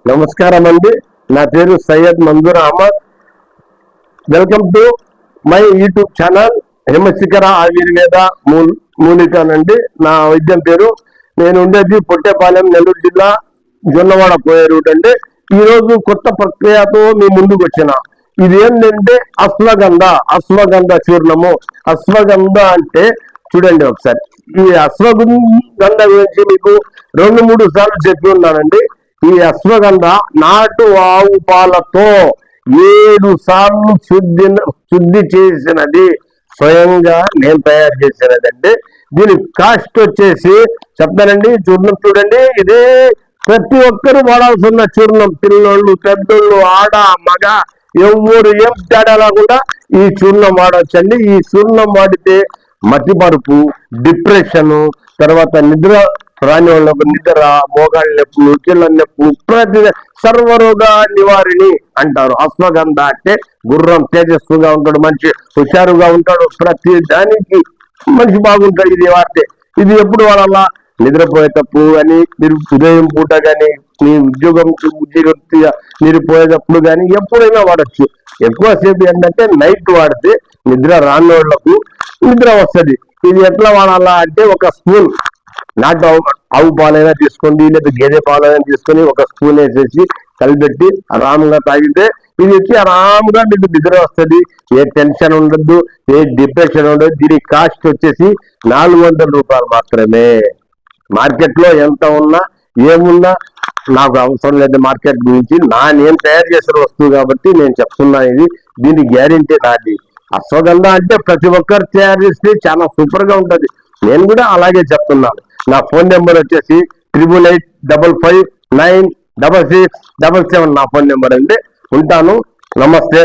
నమస్కారం అండి. నా పేరు Syed Manzoor Ahmed. Welcome to my YouTube channel Himashikhara Ayurveda మూలికనండి. నా వైద్యం పేరు. నేను ఉండేది పొట్టేపాలెం, నెల్లూరు జిల్లా, జొన్నవాడ పోయే రూట్ అండి. ఈ రోజు కొత్త ప్రక్రియతో మీ ముందుకు వచ్చిన. ఇది ఏంటంటే అశ్వగంధ చూర్ణము. అశ్వగంధ అంటే చూడండి ఒకసారి. ఈ అశ్వగంధ గురించి మీకు 2-3 సార్లు చెప్పి ఉన్నానండి. ఈ అశ్వగంధ నాటు ఆవు పాలతో 7 సార్లు శుద్ధి చేసినది, స్వయంగా నేను తయారు చేసినదండి. దీని కాస్ట్ వచ్చేసి చెప్తానండి. చూర్ణం చూడండి, ఇదే ప్రతి ఒక్కరు వాడాల్సిన చూర్ణం. పిల్లోళ్ళు, పెద్దోళ్ళు, ఆడ మగ ఎవరు ఏం తేడా లేకుండా ఈ చూర్ణం వాడవచ్చండి. ఈ చూర్ణం వాడితే మతిమరుపు, డిప్రెషన్, తర్వాత నిద్ర రాని వాళ్ళకు నిద్ర, మోకాళ్ళ నొప్పులు, కీళ్ళ నొప్పులు, ప్రతి సర్వరోగ నివారిణి అంటారు. అశ్వగంధ అంటే గుర్రం తేజస్సుగా ఉంటాడు, మనిషి హుషారుగా ఉంటాడు, ప్రతి దానికి మనిషి బాగుంటాడు ఇది వాడితే. ఇది ఎప్పుడు వాడాలా? నిద్రపోయేటప్పుడు కానీ, మీరు ఉదయం పూట కానీ, మీ ఉద్యోగరీత్యా మీరు పోయేటప్పుడు కానీ ఎప్పుడైనా వాడచ్చు. ఎక్కువసేపు ఏంటంటే నైట్ వాడితే నిద్ర రాని వాళ్లకు నిద్ర వస్తుంది. ఇది ఎట్లా వాడాలా అంటే, ఒక స్పూన్ నాటు ఆవు పాలైనా తీసుకోండి, లేదా గేదె పాలైనా తీసుకొని ఒక స్పూన్ వేసేసి కలిపెట్టి ఆరాంగా తాగితే ఇది వచ్చి ఆరాంగా మీకు నిద్ర వస్తుంది. ఏ టెన్షన్ ఉండద్దు, ఏ డిప్రెషన్ ఉండదు. దీని కాస్ట్ వచ్చేసి 400 రూపాయలు మాత్రమే. మార్కెట్ లో ఎంత ఉన్నా ఏమున్నా నాకు అవసరం లేదు మార్కెట్ గురించి. నేను తయారు చేసిన వస్తువు కాబట్టి నేను చెప్తున్నా. దీని గ్యారెంటీ నాది. అశ్వగంధ అంటే ప్రతి ఒక్కరు తయారు చేస్తే చాలా సూపర్ గా ఉంటది. నేను కూడా అలాగే చెప్తున్నాను. నా ఫోన్ నెంబర్ వచ్చేసి 8885596677 నా ఫోన్ నెంబర్ అండి. ఉంటాను. నమస్తే.